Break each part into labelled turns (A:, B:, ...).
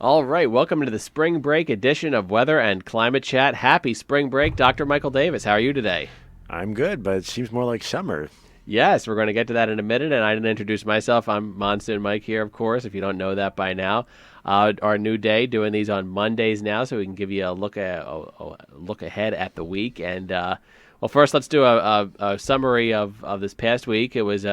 A: All right, welcome to the spring break edition of Weather and Climate Chat. Happy spring break, Dr. Michael Davis. How are you today?
B: I'm good, but it seems more like summer.
A: Yes, we're going to get to that in a minute, and I didn't introduce myself. I'm Monsoon Mike here, of course, if you don't know that by now. Our new day, doing these on Mondays now, so we can give you a look ahead at the week. And well, first, let's do a summary of this past week. It was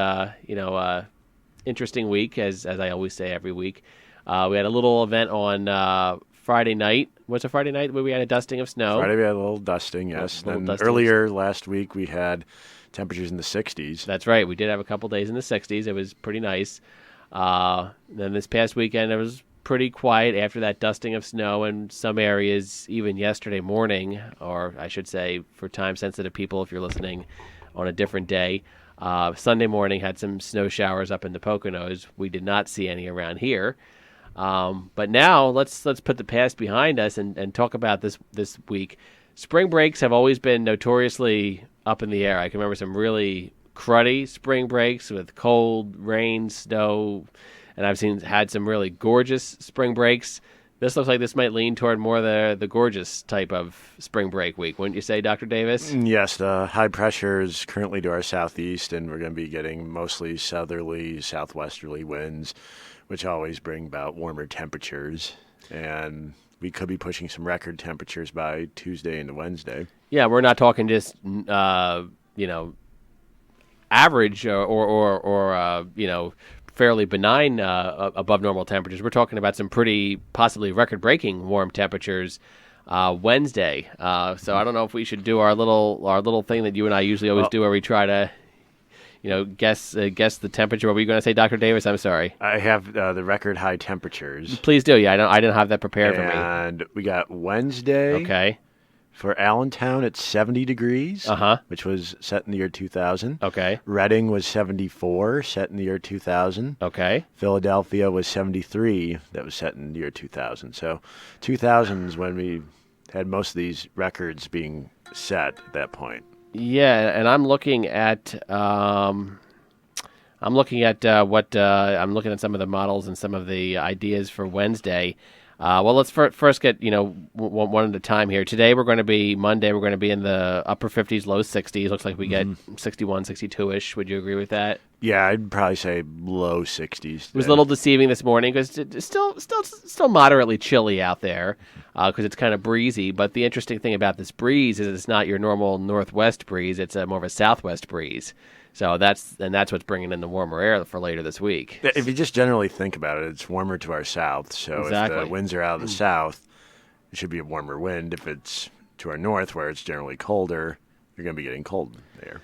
A: interesting week, as I always say every week. We had a little event on Friday night. What's a Friday night where we had a dusting of snow?
B: Friday we had a little dusting, yes.
A: A little
B: Then
A: dusting.
B: earlier last week we had temperatures in the 60s.
A: That's right. We did have a couple days in the 60s. It was pretty nice. Then this past weekend, it was pretty quiet after that dusting of snow in some areas, even yesterday morning, or I should say for time-sensitive people if you're listening on a different day. Sunday morning had some snow showers up in the Poconos. We did not see any around here. But now let's put the past behind us and talk about this week. Spring breaks have always been notoriously up in the air. I can remember some really cruddy spring breaks with cold, rain, snow, and I've had some really gorgeous spring breaks. This looks like this might lean toward more the gorgeous type of spring break week, wouldn't you say, Dr. Davis?
B: Yes, the high pressure is currently to our southeast, and we're going to be getting mostly southerly, southwesterly winds, which always bring about warmer temperatures. And we could be pushing some record temperatures by Tuesday into Wednesday.
A: Yeah, we're not talking just average or fairly benign above normal temperatures. We're talking about some pretty possibly record-breaking warm temperatures Wednesday. So I don't know if we should do our little thing that you and I usually always do, where we try to guess the temperature. What were you going to say, Dr. Davis? I'm sorry.
B: I have the record high temperatures.
A: Please do. Yeah, I didn't have that prepared for me.
B: And we got Wednesday.
A: Okay.
B: For Allentown, it's 70 degrees,
A: Uh-huh.
B: which was set in the year 2000.
A: Okay.
B: Reading was 74, set in the year 2000.
A: Okay.
B: Philadelphia was 73, that was set in the year 2000. So 2000 is when we had most of these records being set at that point.
A: Yeah, and I'm looking at some of the models and some of the ideas for Wednesday. Well, let's first get one at a time here. Monday we're going to be in the upper 50s, low 60s. Looks like we get 61, 62-ish. Would you agree with that?
B: Yeah, I'd probably say low 60s.
A: It was a little deceiving this morning because it's still moderately chilly out there because it's kind of breezy. But the interesting thing about this breeze is it's not your normal northwest breeze. It's more of a southwest breeze. So that's what's bringing in the warmer air for later this week.
B: If you just generally think about it, it's warmer to our south. So
A: Exactly.
B: if the winds are out of the south, it should be a warmer wind. If it's to our north, where it's generally colder, you're going to be getting cold air.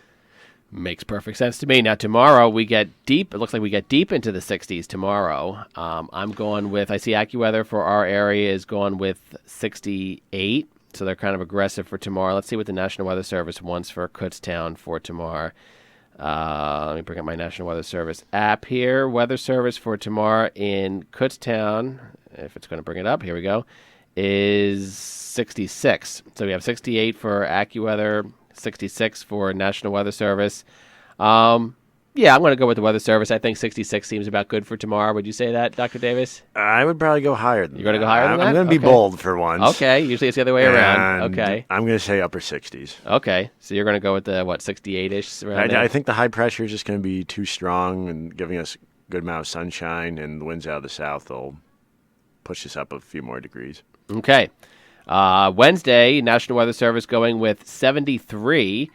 A: Makes perfect sense to me. Now, tomorrow we get deep. It looks like we get deep into the 60s tomorrow. I'm going with, I see AccuWeather for our area is going with 68. So they're kind of aggressive for tomorrow. Let's see what the National Weather Service wants for Kutztown for tomorrow. Let me bring up my National Weather Service app here. Weather Service for tomorrow in Kutztown, if it's going to bring it up, here we go, is 66. So we have 68 for AccuWeather, 66 for National Weather Service. Yeah, I'm going to go with the Weather Service. I think 66 seems about good for tomorrow. Would you say that, Dr. Davis?
B: I would probably go higher than that.
A: You're going to go higher than that?
B: I'm going to be
A: Okay.
B: bold for once.
A: Okay, usually it's the other way around.
B: And
A: Okay.
B: I'm going to say upper 60s.
A: Okay, so you're going to go with the, 68-ish? Around there?
B: I think the high pressure is just going to be too strong and giving us a good amount of sunshine, and the winds out of the south will push us up a few more degrees.
A: Okay. Wednesday, National Weather Service going with 73,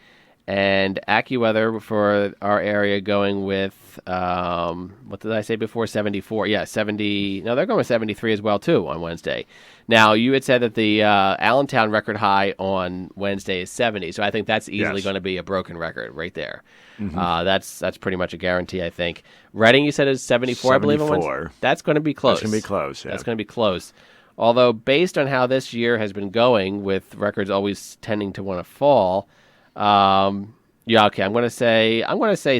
A: and AccuWeather for our area going with, what did I say before? 74. Yeah, 70. No, they're going with 73 as well, too, on Wednesday. Now, you had said that the Allentown record high on Wednesday is 70, so I think that's easily
B: Yes.
A: going to be a broken record right there. That's pretty much a guarantee, I think. Reading, you said, is 74, I believe. On Wednesday.
B: 74.
A: That's going to be close.
B: That's going to be close, yeah.
A: That's going to be close. Although, based on how this year has been going, with records always tending to want to fall, yeah, okay. I'm going to say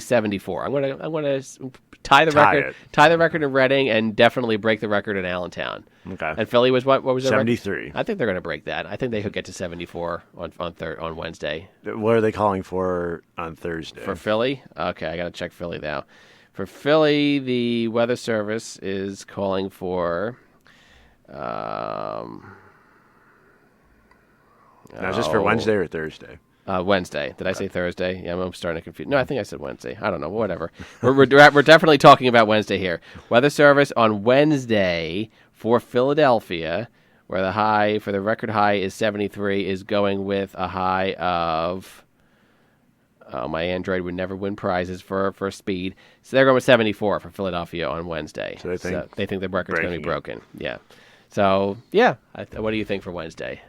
A: 74. I'm going to tie the record in Reading, and definitely break the record in Allentown.
B: Okay.
A: And Philly was what was their record?
B: 73.
A: I think they're going to break that. I think they could get to 74 on Wednesday.
B: What are they calling for on Thursday?
A: For Philly? Okay, I got to check Philly now. For Philly, the Weather Service is calling for
B: Now, is this for Wednesday or Thursday?
A: Wednesday. Did I say Thursday? Yeah, I'm starting to confuse. No, I think I said Wednesday. I don't know. Whatever. we're definitely talking about Wednesday here. Weather Service on Wednesday for Philadelphia, where the high for the record high is 73, is going with a high of. Oh, my Android would never win prizes for speed, so they're going with 74 for Philadelphia on Wednesday.
B: So they think
A: the record's going to be broken. Yeah. So yeah, what do you think for Wednesday?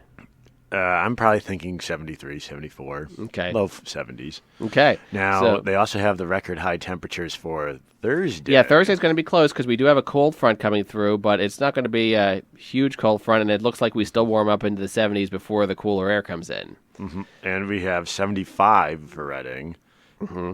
B: I'm probably thinking 73, 74.
A: Okay.
B: Low 70s.
A: Okay.
B: Now, they also have the record high temperatures for Thursday.
A: Yeah, Thursday's going to be close because we do have a cold front coming through, but it's not going to be a huge cold front, and it looks like we still warm up into the 70s before the cooler air comes in.
B: Mm-hmm. And we have 75 for Reading,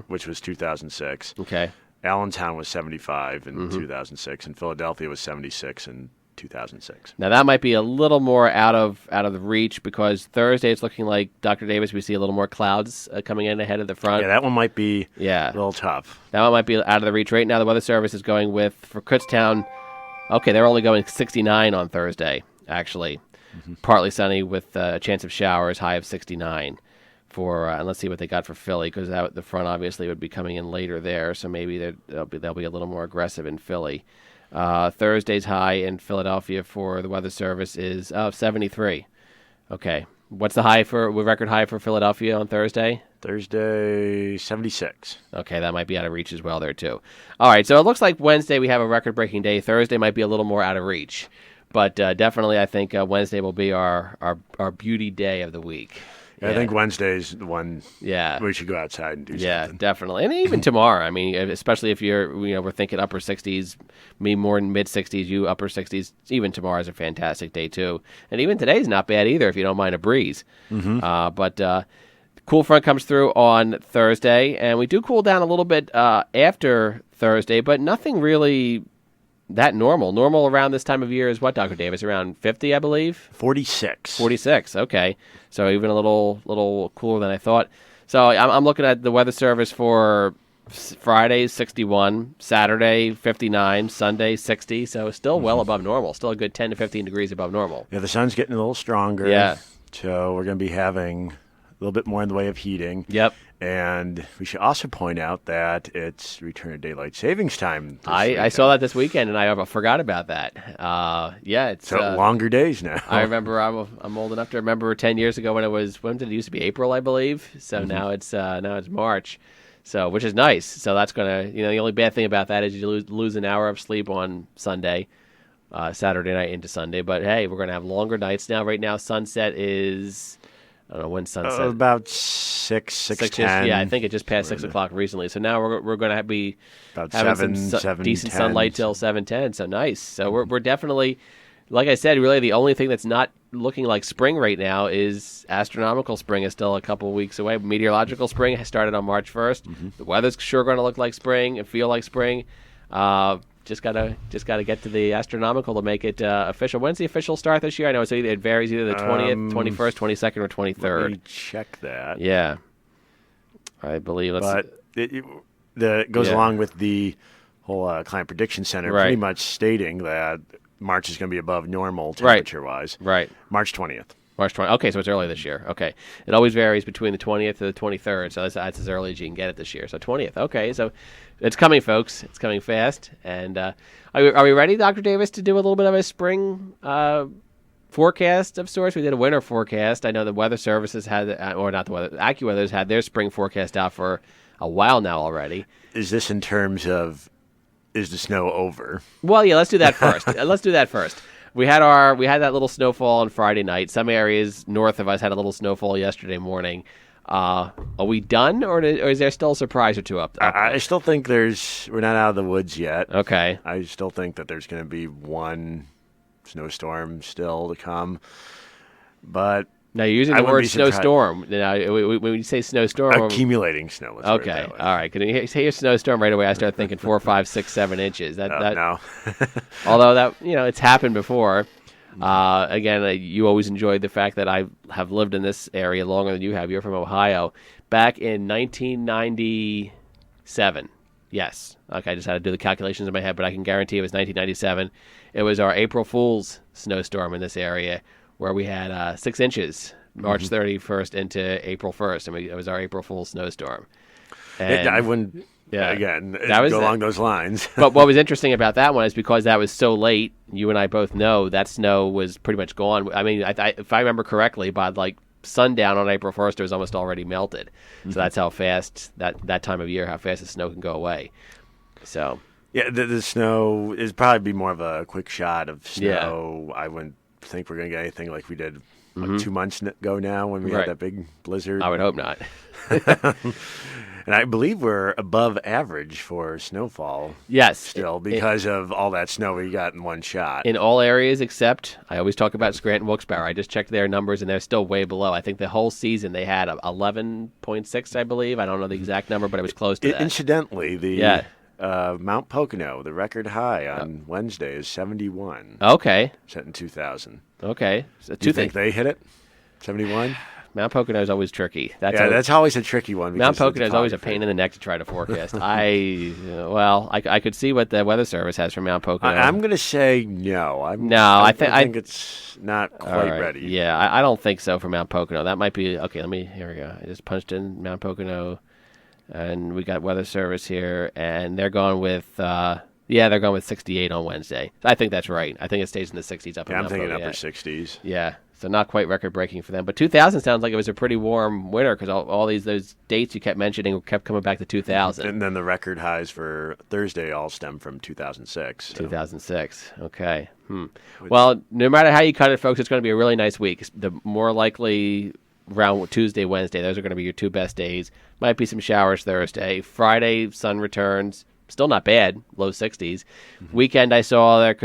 B: which was 2006.
A: Okay.
B: Allentown was 75 in 2006, and Philadelphia was 76 in 2006.
A: Now that might be a little more out of the reach because Thursday it's looking like Dr. Davis. We see a little more clouds coming in ahead of the front.
B: Yeah, that one might be a little tough.
A: That one might be out of the reach right now. The Weather Service is going with for Kutztown. Okay, they're only going 69 on Thursday. Actually, partly sunny with a chance of showers. High of 69 for. And let's see what they got for Philly because the front obviously would be coming in later there. So maybe they'll be a little more aggressive in Philly. Thursday's high in Philadelphia for the Weather Service is 73. Okay. What's the record high for Philadelphia on Thursday?
B: Thursday, 76.
A: Okay, that might be out of reach as well there, too. All right, so it looks like Wednesday we have a record-breaking day. Thursday might be a little more out of reach. But definitely I think Wednesday will be our beauty day of the week.
B: Yeah. I think Wednesday's the one
A: we
B: should go outside and do something.
A: Yeah, definitely. And even tomorrow, I mean, especially if we're thinking upper 60s, me more than mid 60s, you upper 60s, even tomorrow is a fantastic day too. And even today's not bad either if you don't mind a breeze. But cool front comes through on Thursday, and we do cool down a little bit after Thursday, but nothing really that normal. Normal around this time of year is what, Dr. Davis? Around 50, I believe?
B: 46.
A: 46, okay. So even a little cooler than I thought. So I'm looking at the Weather Service for Friday, 61, Saturday, 59, Sunday, 60. So still well above normal. Still a good 10 to 15 degrees above normal.
B: Yeah, the sun's getting a little stronger.
A: Yeah.
B: So we're going to be having a little bit more in the way of heating.
A: Yep.
B: And we should also point out that it's return of daylight savings time.
A: I saw that this weekend, and I forgot about that. It's
B: longer days now.
A: I remember I'm old enough to remember 10 years ago when did it used to be April, I believe. So now it's March. So which is nice. So that's gonna the only bad thing about that is you lose an hour of sleep on Sunday, Saturday night into Sunday. But hey, we're gonna have longer nights now. Right now, sunset is. I don't know when sunset.
B: About 6:10.
A: Yeah, I think it just passed 6 o'clock recently. So now we're going to be
B: about
A: having some decent sunlight till 7:10. So nice. So we're definitely, like I said, really the only thing that's not looking like spring right now is astronomical spring is still a couple of weeks away. Meteorological spring has started on March 1st. The weather's sure going to look like spring and feel like spring. Just gotta get to the astronomical to make it official. When's the official start this year? I know it varies either the 20th, 21st, 22nd, or 23rd.
B: Let me check that.
A: Yeah, I believe.
B: It goes along with the whole Climate Prediction Center pretty much stating that March is going to be above normal temperature-wise.
A: Right.
B: March 20th.
A: March 20th. Okay, so it's early this year. Okay. It always varies between the 20th to the 23rd, so that's as early as you can get it this year. So 20th. Okay, so it's coming, folks. It's coming fast. And are we ready, Dr. Davis, to do a little bit of a spring forecast of sorts? We did a winter forecast. I know the Weather Services had, or not the weather, AccuWeather's had their spring forecast out for a while now already.
B: Is this in terms of, is the snow over?
A: Well, yeah, let's do that first. We had that little snowfall on Friday night. Some areas north of us had a little snowfall yesterday morning. Are we done, or is there still a surprise or two up?
B: I still think we're not out of the woods yet.
A: Okay.
B: I still think that there's going to be one snowstorm still to come. But
A: now you're using the word snowstorm. Now, when you say snowstorm,
B: accumulating snow.
A: Okay, all right. Can you say a snowstorm right away? I start thinking 4, 5, 6, 7 inches.
B: No.
A: Although that it's happened before. Again, you always enjoyed the fact that I have lived in this area longer than you have. You're from Ohio. Back in 1997, Yes. Okay, I just had to do the calculations in my head, but I can guarantee it was 1997. It was our April Fool's snowstorm in this area where we had 6 inches March 31st into April 1st. I mean, it was our April Fool's snowstorm. And
B: I wouldn't,
A: yeah,
B: again,
A: that was
B: go
A: it.
B: along those lines.
A: But what was interesting about that one is because that was so late, you and I both know that snow was pretty much gone. I mean, if I remember correctly, by like sundown on April 1st, it was almost already melted. So that's how fast, that time of year, how fast the snow can go away. So
B: Yeah, the snow is probably be more of a quick shot of snow. I wouldn't think we're going to get anything like we did like 2 months ago now when we
A: Right.
B: had that big blizzard.
A: I would hope not.
B: And I believe we're above average for snowfall
A: Yes.
B: still because of all that snow we got in one shot.
A: In all areas except, I always talk about Scranton Wilkes-Barre. I just checked their numbers, and they're still way below. I think the whole season they had 11.6, I believe. I don't know the exact number, but it was close to that.
B: Incidentally, the
A: Yeah.
B: Mount Pocono, the record high on Wednesday is 71,
A: Okay.
B: set in 2000.
A: Okay. So
B: Do you think they hit it? 71?
A: Mount Pocono is always tricky.
B: That's always a tricky one.
A: Mount
B: because of the
A: Pocono is always a
B: topography.
A: pain in the neck to try to forecast. I could see what the Weather Service has for Mount Pocono.
B: I'm going to say no.
A: I
B: think it's not
A: All
B: quite
A: right.
B: ready.
A: Yeah, I don't think so for Mount Pocono. That might be okay. Here we go. I just punched in Mount Pocono, and we got Weather Service here, and they're going with they're going with 68 on Wednesday. I think that's right. I think it stays in the 60s up.
B: Yeah,
A: in
B: I'm
A: Mount
B: thinking
A: Pocono.
B: upper 60s.
A: Yeah, so not quite record breaking for them, but 2000 sounds like it was a pretty warm winter because all those dates you kept mentioning kept coming back to 2000.
B: And then the record highs for Thursday all stem from 2006. so.
A: 2006. Okay. Well, no matter how you cut it, folks, it's going to be a really nice week. The more likely around Tuesday, Wednesday, those are going to be your 2 best days. Might be some showers Thursday. Friday, sun returns. Still not bad. Low 60s. Weekend, I saw there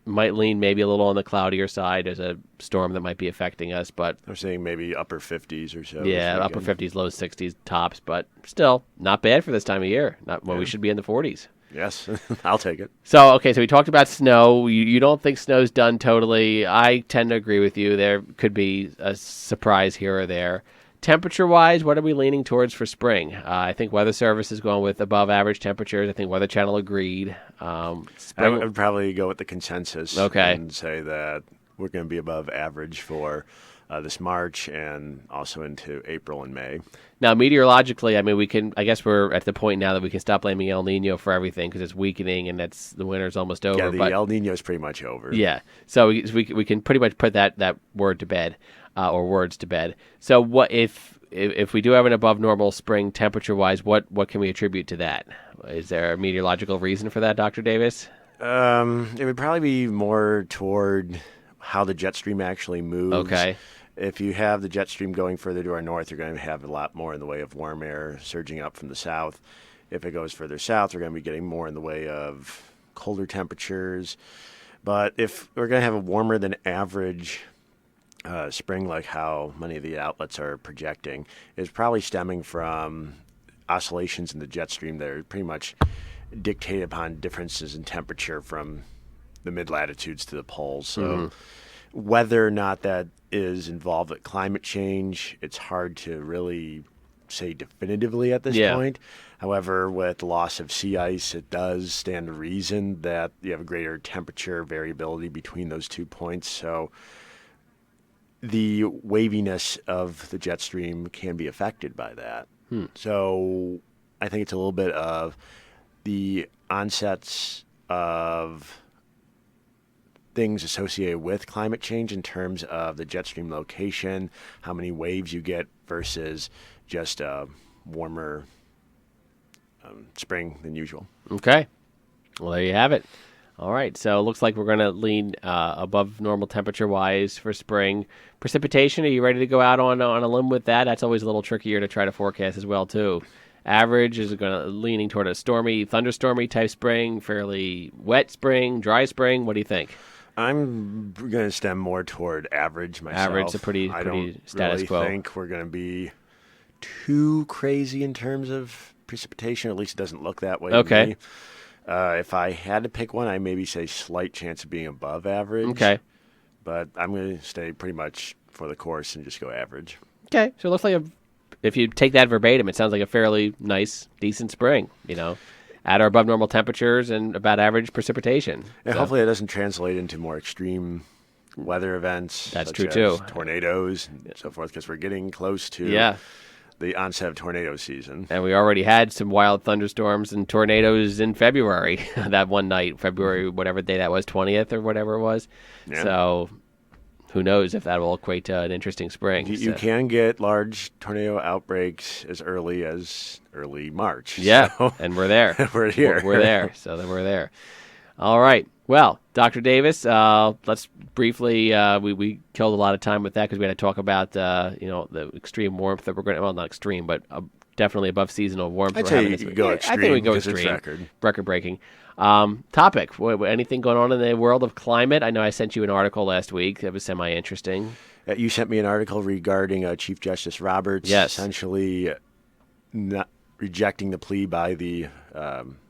A: might lean maybe a little on the cloudier side. There's a storm that might be affecting us, but
B: I'm saying maybe upper 50s or so.
A: yeah,
B: this
A: upper
B: weekend.
A: 50s, low 60s tops, but still not bad for this time of year. Not when we should be in the 40s.
B: Yes, I'll take it.
A: So we talked about snow. You don't think snow's done totally. I tend to agree with you. There could be a surprise here or there. Temperature-wise, what are we leaning towards for spring? I think Weather Service is going with above average temperatures. I think Weather Channel agreed.
B: I
A: Spring,
B: would probably go with the consensus
A: Okay.
B: and say that we're going to be above average for this March and also into April and May.
A: now, meteorologically, I mean, I guess we're at the point now that we can stop blaming El Nino for everything because it's weakening and the winter's almost over.
B: Yeah, the
A: but
B: El Nino is pretty much over.
A: yeah, so we can pretty much put that word to bed, or words to bed. So what if we do have an above normal spring temperature wise? What can we attribute to that? Is there a meteorological reason for that, Dr. Davis?
B: It would probably be more toward how the jet stream actually moves.
A: Okay.
B: If you have the jet stream going further to our north, you're going to have a lot more in the way of warm air surging up from the south. If it goes further south, we're going to be getting more in the way of colder temperatures. But if we're going to have a warmer than average spring, like how many of the outlets are projecting, is probably stemming from oscillations in the jet stream that are pretty much dictated upon differences in temperature from the mid-latitudes to the poles. So whether or not that is involved with climate change, it's hard to really say definitively at this
A: Yeah.
B: point. However, with the loss of sea ice, it does stand to reason that you have a greater temperature variability between those 2 points. So the waviness of the jet stream can be affected by that. So I think it's a little bit of the onsets of things associated with climate change in terms of the jet stream location, how many waves you get versus just a warmer spring than usual.
A: Okay. Well, there you have it. All right. So it looks like we're going to lean above normal temperature wise for spring. Precipitation, are you ready to go out on a limb with that? That's always a little trickier to try to forecast as well, too. Average is going to leaning toward a stormy, thunderstormy type spring, fairly wet spring, dry spring. What do you think?
B: I'm going to stem more toward average myself.
A: Average, a pretty
B: I don't
A: status
B: really
A: quo.
B: think we're going to be too crazy in terms of precipitation. At least it doesn't look that way. to
A: Okay.
B: me. If I had to pick one, I'd maybe say slight chance of being above average.
A: Okay.
B: But I'm going to stay pretty much for the course and just go average.
A: Okay. So it looks like if you take that verbatim, it sounds like a fairly nice, decent spring, you know. at or above normal temperatures and about average precipitation.
B: And
A: So,
B: hopefully it doesn't translate into more extreme weather events.
A: That's
B: such
A: true,
B: as
A: too.
B: Tornadoes and so forth, because we're getting close to
A: yeah.
B: the onset of tornado season.
A: And we already had some wild thunderstorms and tornadoes in February, that one night, February, whatever day that was, 20th or whatever it was.
B: Yeah.
A: So who knows if that will equate to an interesting spring.
B: You
A: So-
B: can get large tornado outbreaks as early as early March.
A: Yeah,
B: So
A: and we're there.
B: we're here.
A: We're there. So then we're there. All right. Well, Dr. Davis, let's briefly, we killed a lot of time with that because we had to talk about, the extreme warmth that we're going to, well, not extreme, but definitely above seasonal warmth.
B: I'd
A: we're
B: say
A: having
B: you
A: this
B: could
A: week.
B: go
A: Yeah,
B: extreme
A: I think we go
B: because it's
A: extreme.
B: record.
A: Breaking. Topic, anything going on in the world of climate? I know I sent you an article last week that was semi-interesting.
B: You sent me an article regarding Chief Justice Roberts
A: Yes.
B: essentially not rejecting the plea by the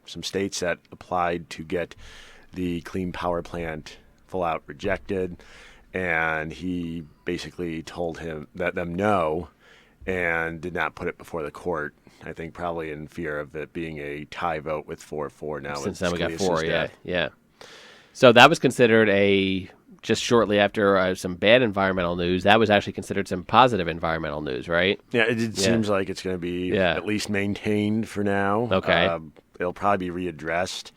B: some states that applied to get the Clean Power Plant full out rejected, and he basically told them no, and did not put it before the court. I think probably in fear of it being a tie vote with 4-4 now.
A: Since
B: with
A: then we got
B: Scalia's
A: 4,
B: death.
A: yeah. So that was considered just shortly after some bad environmental news, that was actually considered some positive environmental news, right?
B: Yeah, it seems like it's going to be at least maintained for now.
A: Okay.
B: It'll probably be readdressed,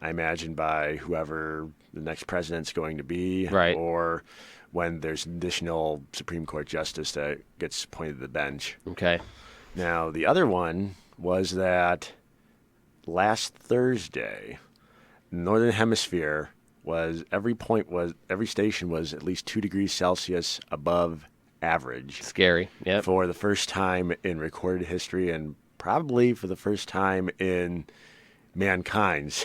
B: I imagine, by whoever the next president's going to be.
A: Right.
B: Or when there's an additional Supreme Court justice that gets appointed to the bench.
A: Okay.
B: Now, the other one was that last Thursday, Northern Hemisphere every station was at least 2 degrees Celsius above average
A: Scary. Yep.
B: for the first time in recorded history, and probably for the first time in mankind's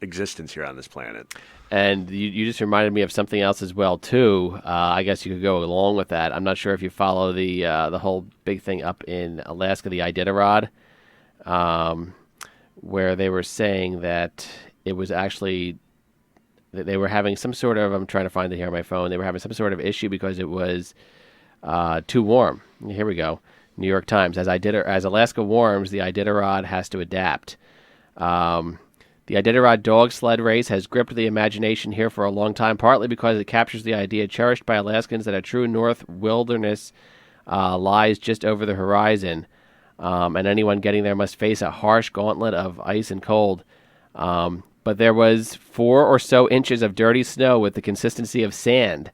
B: existence here on this planet.
A: And you just reminded me of something else as well too. I guess you could go along with that. I'm not sure if you follow the whole big thing up in Alaska, the Iditarod, where they were saying that it was actually that they were having some sort of, I'm trying to find it here on my phone, they were having some sort of issue because it was too warm. Here we go. New York Times. As Alaska warms, the Iditarod has to adapt. The Iditarod dog sled race has gripped the imagination here for a long time, partly because it captures the idea cherished by Alaskans that a true North wilderness lies just over the horizon, and anyone getting there must face a harsh gauntlet of ice and cold. But there was 4 or so inches of dirty snow with the consistency of sand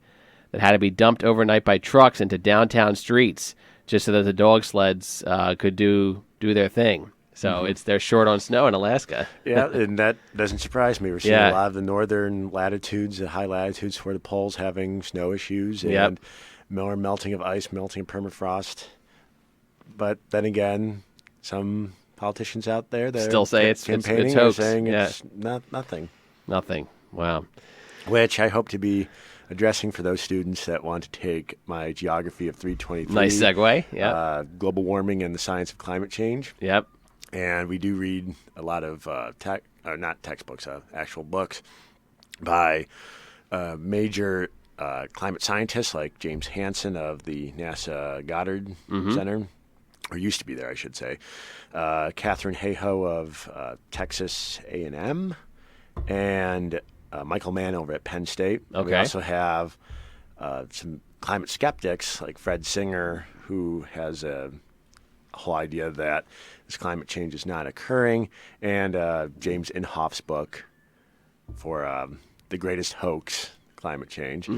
A: that had to be dumped overnight by trucks into downtown streets just so that the dog sleds could do their thing. So they're short on snow in Alaska.
B: Yeah, and that doesn't surprise me. We're seeing
A: Yeah.
B: a lot of the northern latitudes, the high latitudes toward the poles, having snow issues
A: Yep.
B: and more melting of ice, melting of permafrost. But then again, some politicians out there that
A: Still
B: are
A: say it's
B: campaigning
A: hoax.
B: are saying
A: Yeah.
B: it's nothing.
A: Nothing. Wow.
B: Which I hope to be addressing for those students that want to take my geography of 323.
A: Nice segue. Yeah.
B: Global warming and the science of climate change.
A: Yep.
B: And we do read a lot of not textbooks, actual books by major climate scientists like James Hansen of the NASA Goddard Center, or used to be there, I should say. Catherine Hayhoe of Texas A&M, and Michael Mann over at Penn State.
A: Okay.
B: We also have some climate skeptics like Fred Singer, who has a whole idea that this climate change is not occurring, and James Inhofe's book for The Greatest Hoax, Climate Change.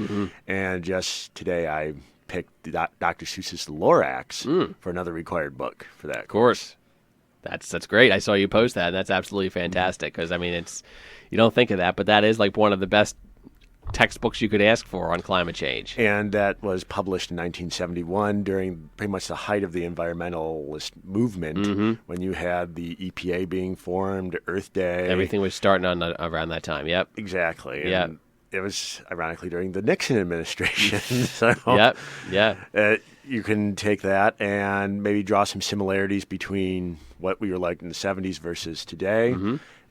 B: And just today I picked Dr. Seuss's The Lorax for another required book for that
A: Of course. That's great. I saw you post that. And that's absolutely fantastic because, I mean, you don't think of that, but that is like one of the best textbooks you could ask for on climate change.
B: And that was published in 1971 during pretty much the height of the environmentalist movement, when you had the EPA being formed, Earth Day.
A: Everything was starting around that time. Yep.
B: Exactly. And
A: Yep.
B: it was ironically during the Nixon administration. So
A: Yep. Yeah.
B: you can take that and maybe draw some similarities between what we were like in the 70s versus today.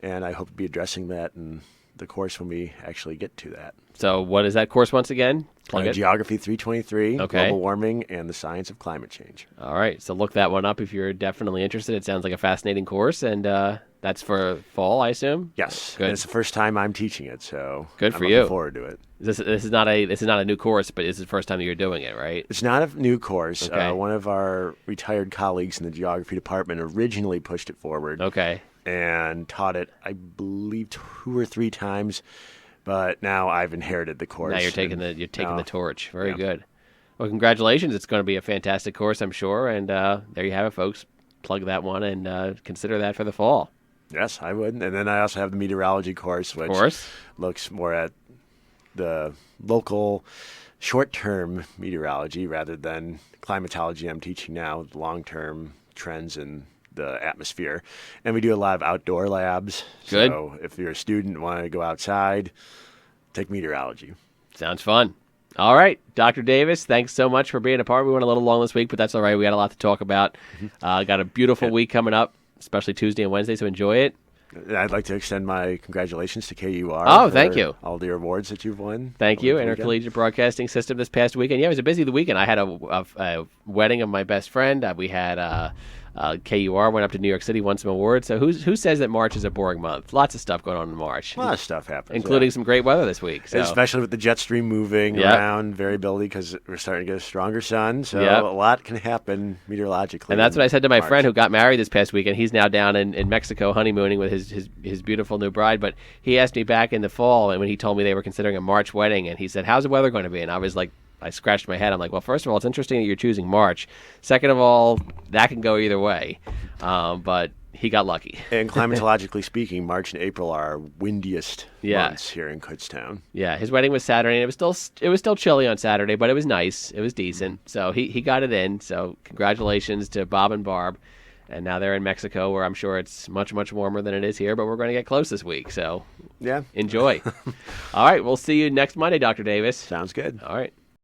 B: And I hope to be addressing that in the course when we actually get to that.
A: So what is that course once again? Plug it.
B: Geography 323,
A: Okay.
B: Global Warming, and the Science of Climate Change.
A: All right. So look that one up if you're definitely interested. It sounds like a fascinating course, and that That's for fall, I assume.
B: Yes,
A: Good.
B: and it's the first time I'm teaching it, so
A: Good
B: I'm
A: for
B: looking
A: you.
B: forward to it.
A: This is not a new course, but it's the first time that you're doing it, right?
B: It's not a new course.
A: Okay.
B: One of our retired colleagues in the geography department originally pushed it forward
A: Okay.
B: and taught it, I believe, 2 or 3 times. But now I've inherited the course.
A: Now you're taking
B: and
A: the torch. Very
B: Yeah.
A: good. Well, congratulations. It's going to be a fantastic course, I'm sure. And there you have it, folks. Plug that one and consider that for the fall.
B: Yes, I would. And then I also have the meteorology course, which
A: Of course.
B: looks more at the local short-term meteorology rather than climatology I'm teaching now, long-term trends in the atmosphere. And we do a lot of outdoor labs.
A: Good.
B: So if you're a student and want to go outside, take meteorology.
A: Sounds fun. All right, Dr. Davis, thanks so much for being a part. We went a little long this week, but that's all right. We had a lot to talk about. Got a beautiful week coming up, especially Tuesday and Wednesday, so enjoy it.
B: And I'd like to extend my congratulations to KUR.
A: Oh,
B: for
A: thank you.
B: all the awards that you've won.
A: Thank
B: over
A: you.
B: the weekend.
A: Intercollegiate Broadcasting System this past weekend. Yeah, it was a busy weekend. I had a wedding of my best friend. We had KUR went up to New York City, won some awards. So who says that March is a boring month? Lots of stuff going on in March,
B: A lot of stuff happens.
A: including
B: yeah.
A: some great weather this week. So.
B: Especially with the jet stream moving
A: Yep.
B: around, variability because we're starting to get a stronger sun. So
A: Yep.
B: a lot can happen meteorologically.
A: And that's what I said to my
B: in
A: friend who
B: March.
A: got married this past weekend. He's now down in Mexico honeymooning with his beautiful new bride. But he asked me back in the fall, and when he told me they were considering a March wedding, and he said, "How's the weather going to be?" And I was like, I scratched my head. I'm like, well, first of all, it's interesting that you're choosing March. Second of all, that can go either way. But he got lucky.
B: And climatologically speaking, March and April are our windiest
A: Yeah.
B: months here in Kutztown.
A: Yeah, his wedding was Saturday, and it was still chilly on Saturday, but it was nice. It was decent. So he got it in. So congratulations to Bob and Barb. And now they're in Mexico, where I'm sure it's much, much warmer than it is here, but we're going to get close this week. So
B: Yeah,
A: enjoy. All right, we'll see you next Monday, Dr. Davis.
B: sounds good.
A: All right.